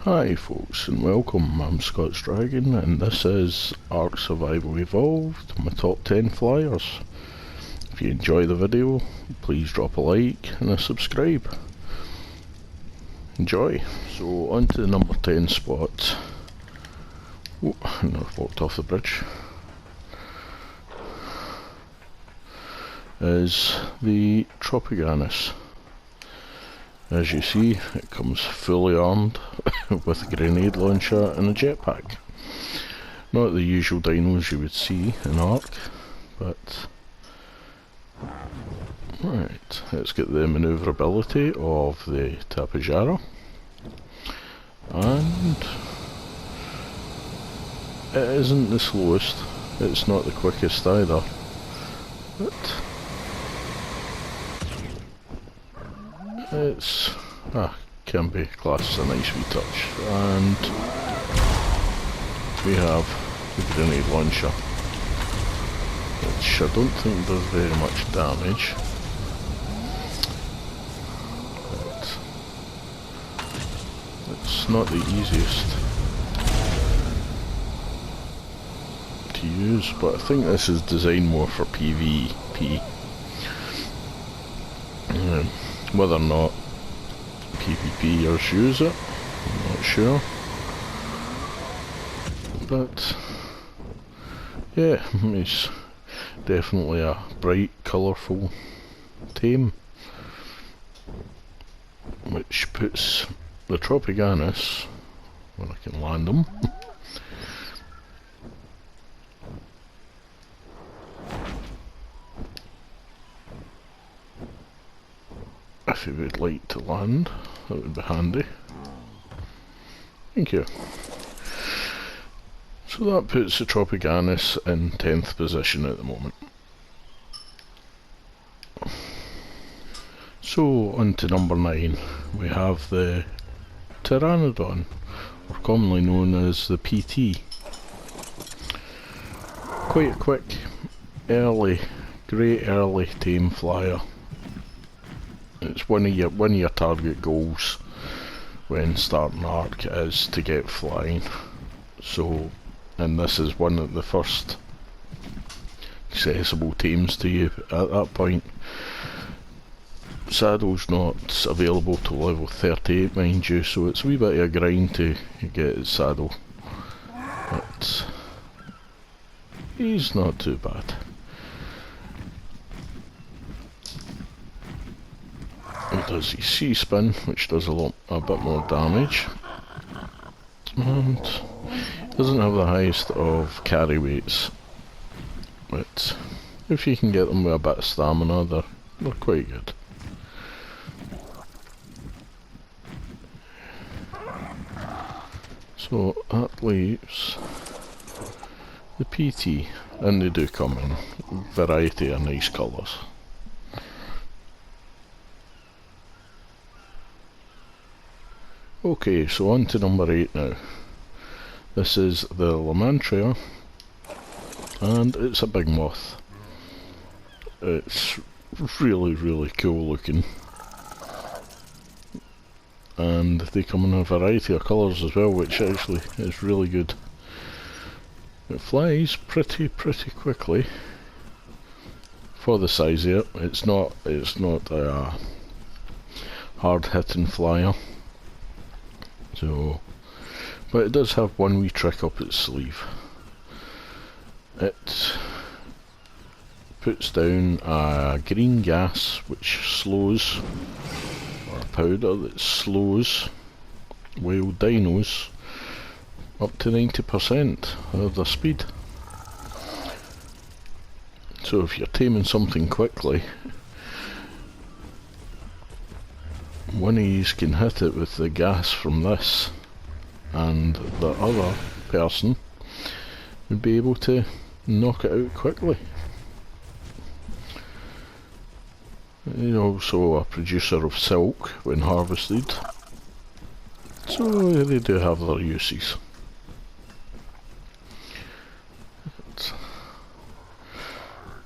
Hi folks and welcome, I'm Scorched and this is Ark Survival Evolved, my top 10 flyers. If you enjoy the video, please drop a like and a subscribe. Enjoy. So on to the number 10 spot. Oh, and I've walked off the bridge. Is the Tropiganus. As you see, it comes fully armed with a grenade launcher and a jetpack. Not the usual dinos you would see in Ark, but right, let's get the manoeuvrability of the tapijar, and it isn't the slowest, it's not the quickest either, but it's can be classed as a nice wee touch. And we have the grenade launcher, which I don't think does very much damage, but it's not the easiest to use, but I think this is designed more for PvP. Whether or not PvPers use it, I'm not sure, but yeah, it's definitely a bright, colourful tame, which puts the Tropiganus, when I can land them, if you would like to land, that would be handy. Thank you. So that puts the Tropiganus in 10th position at the moment. So on to number 9, we have the pteranodon, or commonly known as the PT. Quite a quick, great early tame flyer. It's one of your target goals when starting Ark is to get flying. So, and this is one of the first accessible tames to you at that point. Saddle's not available till level 38, mind you, so it's a wee bit of a grind to get his saddle. But he's not too bad. He does his C-spin, which does a bit more damage, and doesn't have the highest of carry weights, but if you can get them with a bit of stamina, they're quite good. So that leaves the PT, and they do come in a variety of nice colours. Okay, so on to number 8 now. This is the lamancha, and it's a big moth. It's really cool looking, and they come in a variety of colours as well, which actually is really good. It flies pretty quickly for the size of it. It's not a hard hitting flyer. So, but it does have one wee trick up its sleeve. It puts down a green gas which slows, or a powder that slows wild dinos up to 90% of their speed. So if you're taming something quickly, one of these can hit it with the gas from this, and the other person would be able to knock it out quickly. They're also a producer of silk when harvested, so they do have their uses.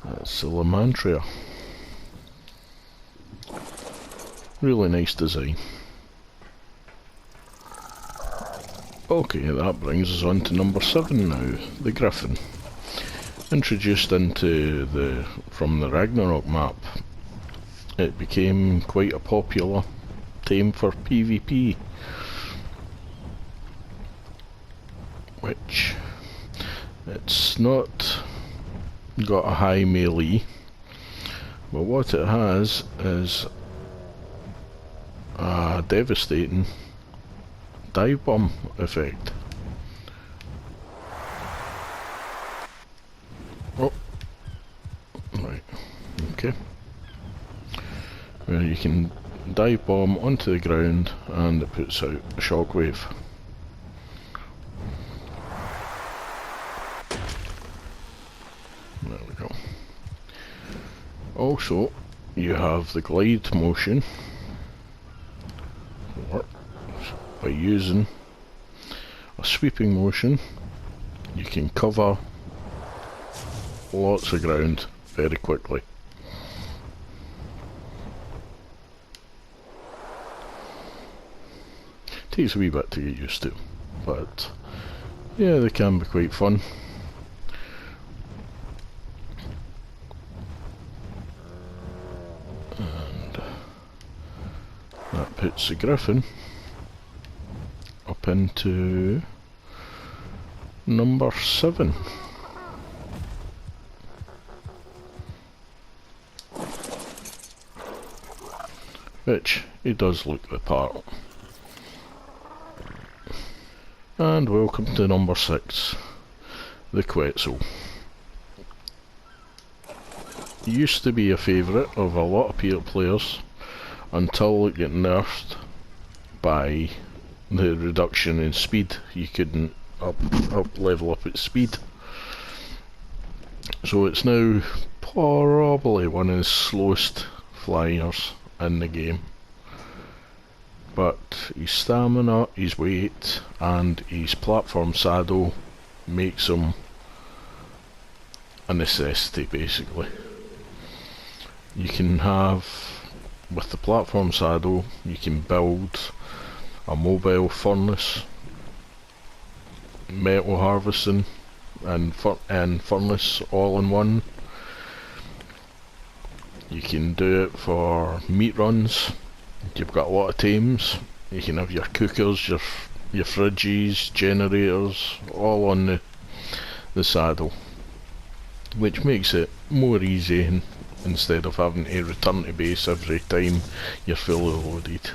That's the lamancha. Really nice design. Okay, that brings us on to number 7 now, the griffin. Introduced from the Ragnarok map, it became quite a popular tame for PvP, which it's not got a high melee, but what it has is a devastating dive bomb effect. Oh, right, okay. Where you can dive bomb onto the ground and it puts out a shockwave. There we go. Also, you have the glide motion. By using a sweeping motion, you can cover lots of ground very quickly. Takes a wee bit to get used to, but yeah, they can be quite fun. And that puts the griffin up into number 7. Which, he does look the part. And welcome to number 6, the quetzal. It used to be a favourite of a lot of players until it got nerfed by the reduction in speed. You couldn't level up its speed. So it's now probably one of the slowest flyers in the game. But his stamina, his weight and his platform saddle makes him a necessity basically. You can have, with the platform saddle, you can build a mobile furnace, metal harvesting and furnace all in one. You can do it for meat runs. You've got a lot of tames. You can have your cookers, your fridges, generators, all on the saddle, which makes it more easy instead of having to return to base every time you're fully loaded.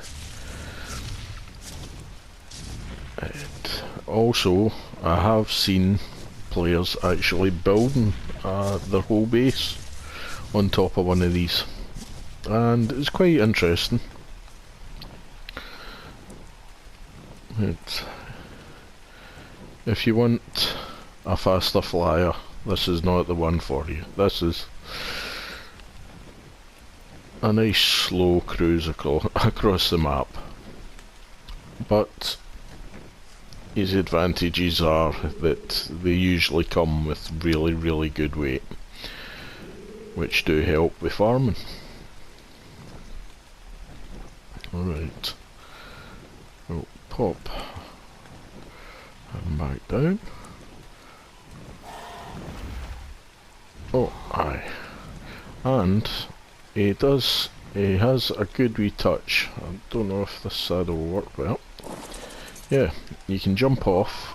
Also, I have seen players actually building their whole base on top of one of these, and it's quite interesting. If you want a faster flyer, this is not the one for you. This is a nice slow cruise across the map, but his advantages are that they usually come with really good weight, which do help with farming. Alright, we'll pop and back down. Oh, aye. And he has a good wee touch. I don't know if this saddle will work well. Yeah, you can jump off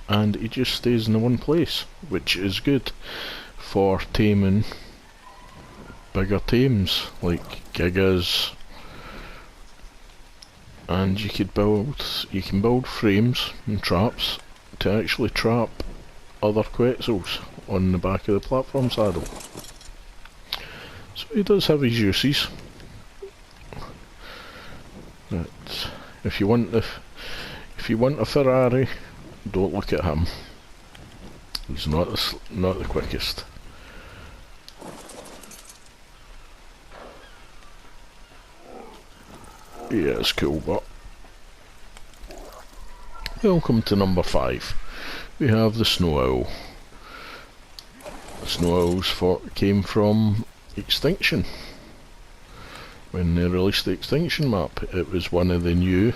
and he just stays in one place, which is good for taming bigger tames like gigas. And you can build frames and traps to actually trap other quetzals on the back of the platform saddle. So he does have his uses. But if you want a Ferrari, don't look at him. He's not the quickest. Yeah, it's cool, but welcome to number 5. We have the snow owl. The snow owls came from Extinction. When they released the Extinction map, it was one of the new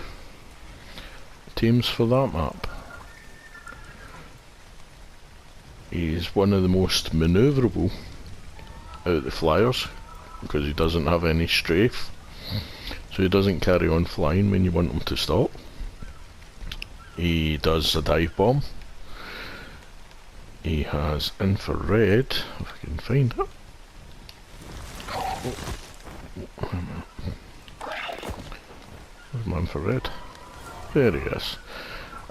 teams for that map. He's one of the most manoeuvrable out of the flyers because he doesn't have any strafe, so he doesn't carry on flying when you want him to stop. He does a dive bomb. He has infrared, if I can find it. Where's my infrared? There he is.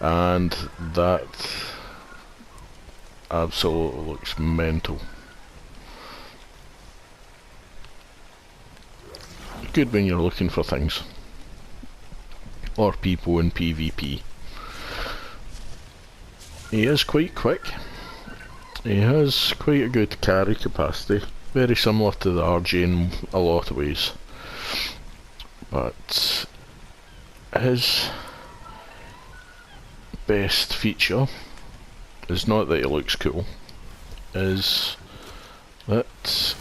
And that absolutely looks mental. Good when you're looking for things. Or people in PvP. He is quite quick. He has quite a good carry capacity. Very similar to the RG in a lot of ways. But his best feature is not that he looks cool, is that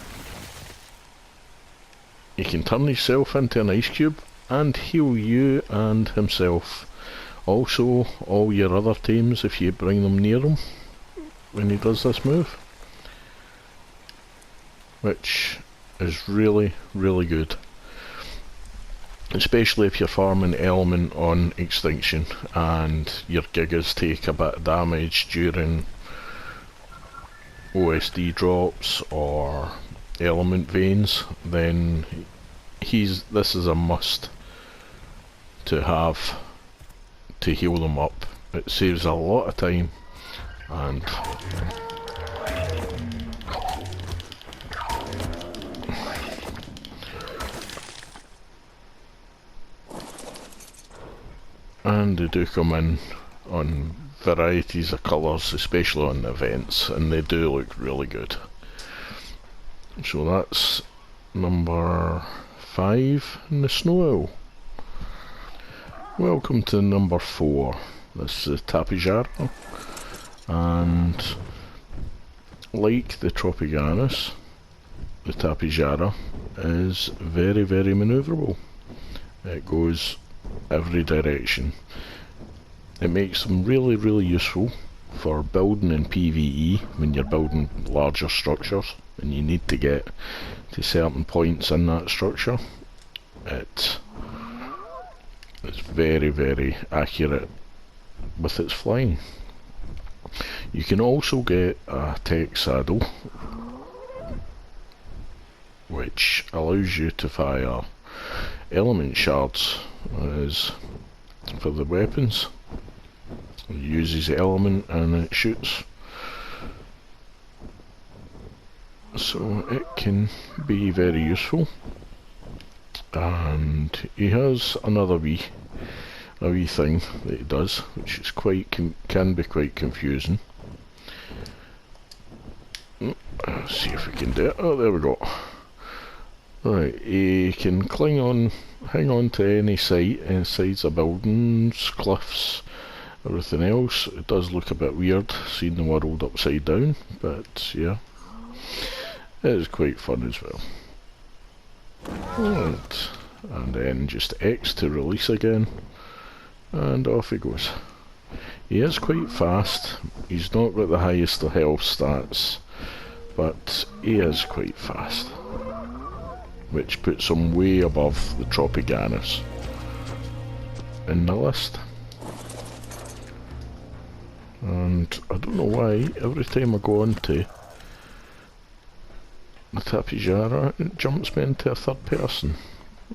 he can turn himself into an ice cube and heal you and himself. Also, all your other teams if you bring them near him when he does this move. Which is really, really good. Especially if you're farming element on extinction and your gigas take a bit of damage during OSD drops or element veins, then this is a must to have to heal them up. It saves a lot of time and they do come in on varieties of colours, especially on the events, and they do look really good. So that's number 5 in the snow owl. Welcome to number 4. This is the tapijar, and like the Tropiganus, the tapijara is very, very manoeuvrable. It goes every direction. It makes them really, really useful for building in PvE when you're building larger structures and you need to get to certain points in that structure. It's very, very accurate with its flying. You can also get a tech saddle which allows you to fire element shards as for the weapons. It uses element and it shoots, so it can be very useful. And he has another wee thing that he does, which is can be quite confusing. Let's see if we can do it. Oh, there we go. Right, he can hang on to any site, any sides of buildings, cliffs, everything else. It does look a bit weird seeing the world upside down, but yeah, it is quite fun as well. Right. And then just X to release again, and off he goes. He is quite fast. He's not got the highest of health stats, but he is quite fast, which puts him way above the Tropiganus in the list. And I don't know why, every time I go on to the tapijara, it jumps me into a third person.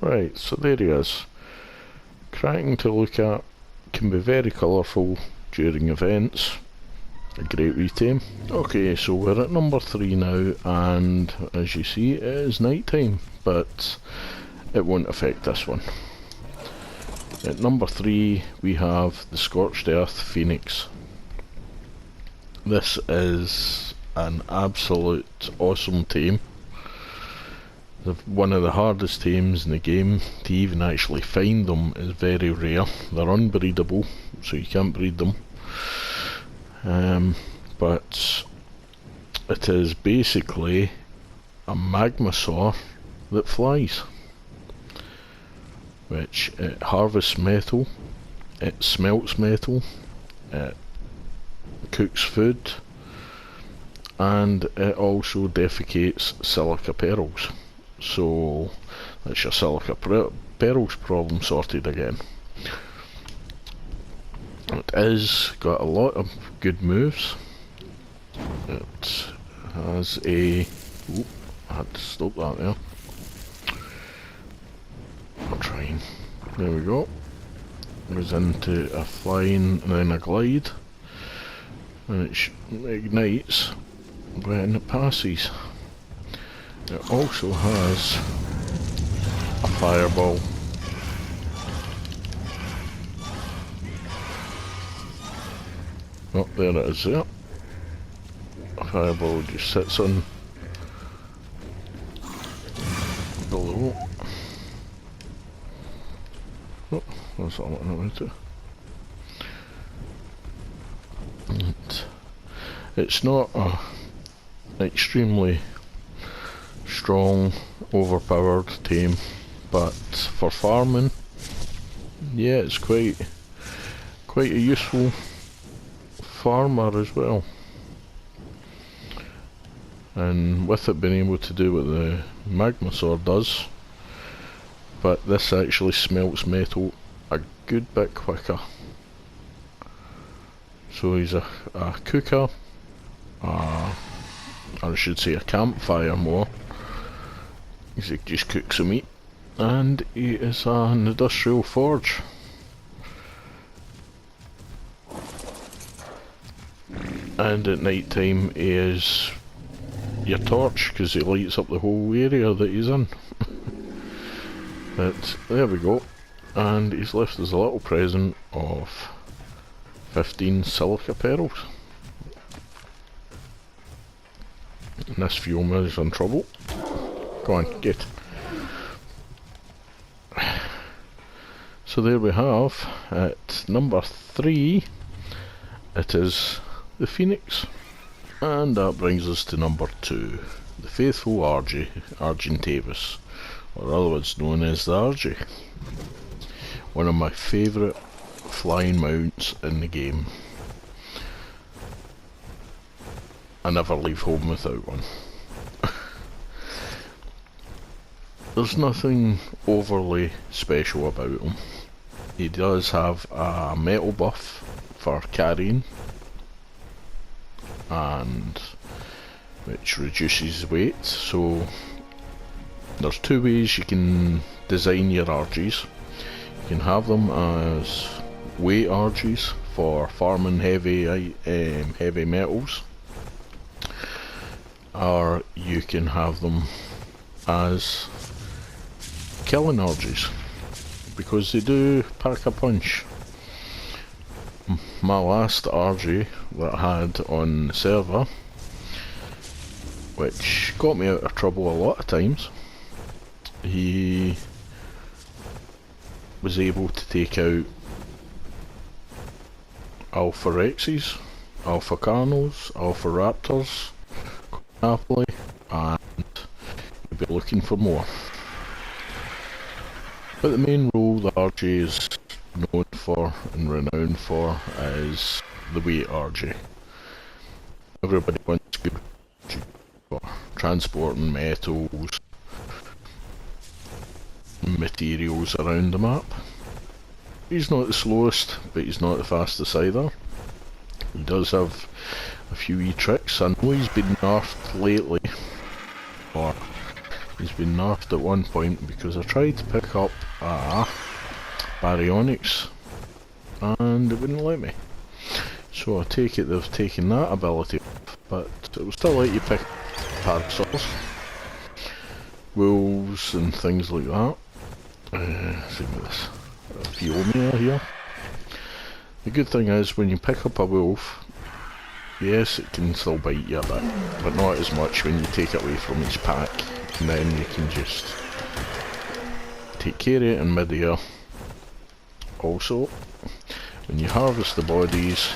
Right, so there he is. Cracking to look at, can be very colourful during events. A great wee tame. Okay, so we're at number 3 now, and as you see it is night time, but it won't affect this one. At number 3 we have the Scorched Earth Phoenix. This is an absolute awesome tame. One of the hardest tames in the game. To even actually find them is very rare. They're unbreedable, so you can't breed them. But it is basically a magmasaur that flies, which it harvests metal it smelts metal, it cooks food, and it also defecates silica pearls. So that's your silica pearls problem sorted again. It has got a lot of good moves. It has a... Oop, I had to stop that there. I'm trying. There we go. Goes into a flying and then a glide. And it ignites when it passes. It also has a fireball. Oh, there it is there. A fireball just sits on below. Oh, that's all I wanted to. It's not a extremely strong, overpowered tame, but for farming, yeah, it's quite a useful farmer as well. And with it being able to do what the magma sword does, but this actually smelts metal a good bit quicker. So he's a cooker, or I should say a campfire more. He just cooks the meat, and he is an industrial forge. And at night time he is your torch, because he lights up the whole area that he's in. But there we go, and he's left us a little present of 15 silica pearls. And this Fioma is in trouble. Go on, get. So there we have, at number 3, it is the Phoenix. And that brings us to number 2, the faithful RG Argentavis, or otherwise known as the RG. One of my favourite flying mounts in the game. I never leave home without one. There's nothing overly special about him. He does have a metal buff for carrying, and which reduces weight. So there's two ways you can design your RGs. You can have them as weight RGs for farming heavy metals, or you can have them as killing RGs, because they do pack a punch. My last RG that I had on the server, which got me out of trouble a lot of times, he was able to take out Alpha Rexes, Alpha Carnos, Alpha Raptors, happily, and you'll be looking for more. But the main role the RG is known for and renowned for is the weight RG. Everybody wants good RG for transporting metals, materials around the map. He's not the slowest, but he's not the fastest either. He does have a few wee tricks. I know he's been nerfed lately, or he's been nerfed at one point, because I tried to pick up baryonyx and it wouldn't let me. So I take it they've taken that ability off, but it will still let you pick parasols, wolves and things like that. Same with this Fioma here. The good thing is, when you pick up a wolf, yes, it can still bite you a bit, but not as much when you take it away from its pack, and then you can just take care of it in mid-air. Also, when you harvest the bodies,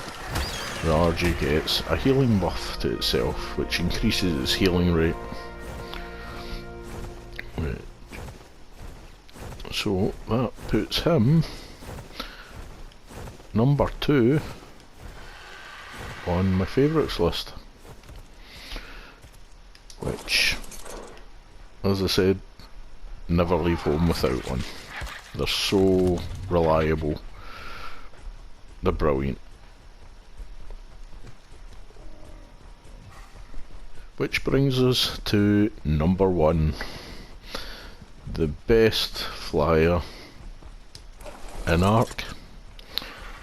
the RG gets a healing buff to itself, which increases its healing rate. So that puts him number 2 on my favourites list, which, as I said, never leave home without one. They're so reliable, they're brilliant. Which brings us to number 1, the best flyer in Ark.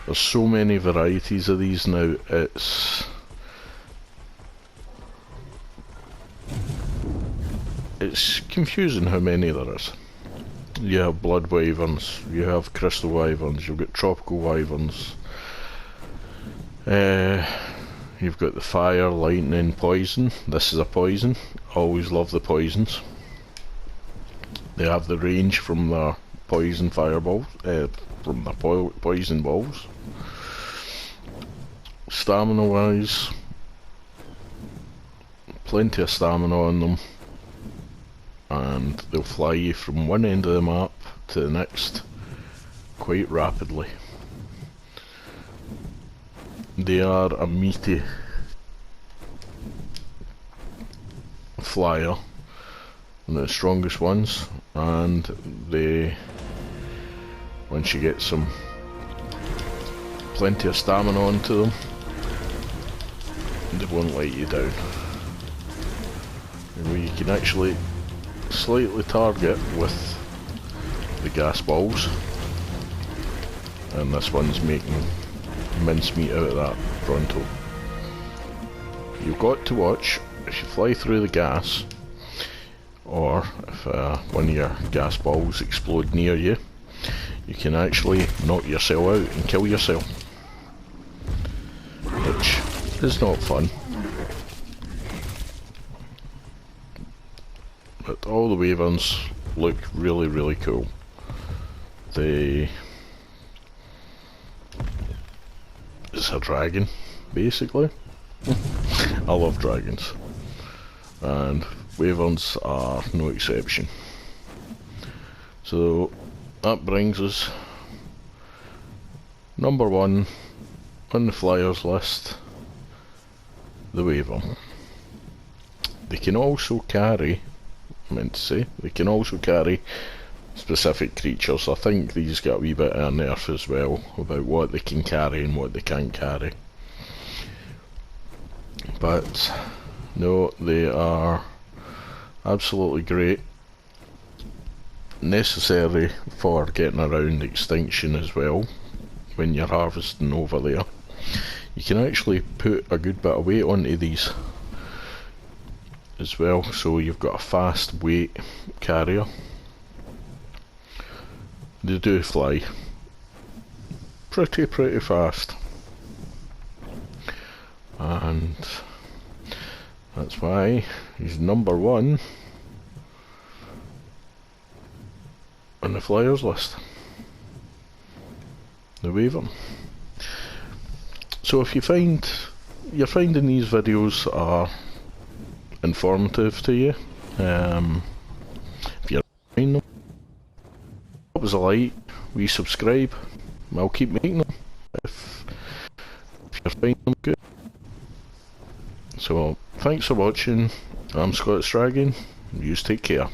There's so many varieties of these now, it's confusing how many there is. You have blood wyverns, you have crystal wyverns, you've got tropical wyverns, you've got the fire, lightning, poison. This is a poison. Always love the poisons. They have the range from their poison fireballs, from their poison balls. Stamina wise, plenty of stamina on them, and they'll fly you from one end of the map to the next quite rapidly. They are a meaty flyer, the strongest ones, and they, once you get some plenty of stamina onto them, they won't let you down. And you can actually slightly target with the gas balls, and this one's making mincemeat out of that frontal. You've got to watch, if you fly through the gas, or if one of your gas balls explode near you, you can actually knock yourself out and kill yourself, which is not fun. But all the wyverns look really, really cool. It's a dragon, basically. I love dragons, and wyverns are no exception. So that brings us number 1 on the flyers list, the wyvern. They can also carry, they can also carry specific creatures. I think these got a wee bit of a nerf as well about what they can carry and what they can't carry. But no, they are absolutely great. Necessary for getting around extinction as well when you're harvesting over there. You can actually put a good bit of weight onto these as well, so you've got a fast weight carrier. They do fly pretty fast, and that's why he's number 1 on the flyers list, the wyvern. So if you're finding these videos are informative to you, if you're enjoying them, drop us a like, subscribe. I'll keep making them if you're finding them good. So thanks for watching. I'm Scorched Dragon. You take care.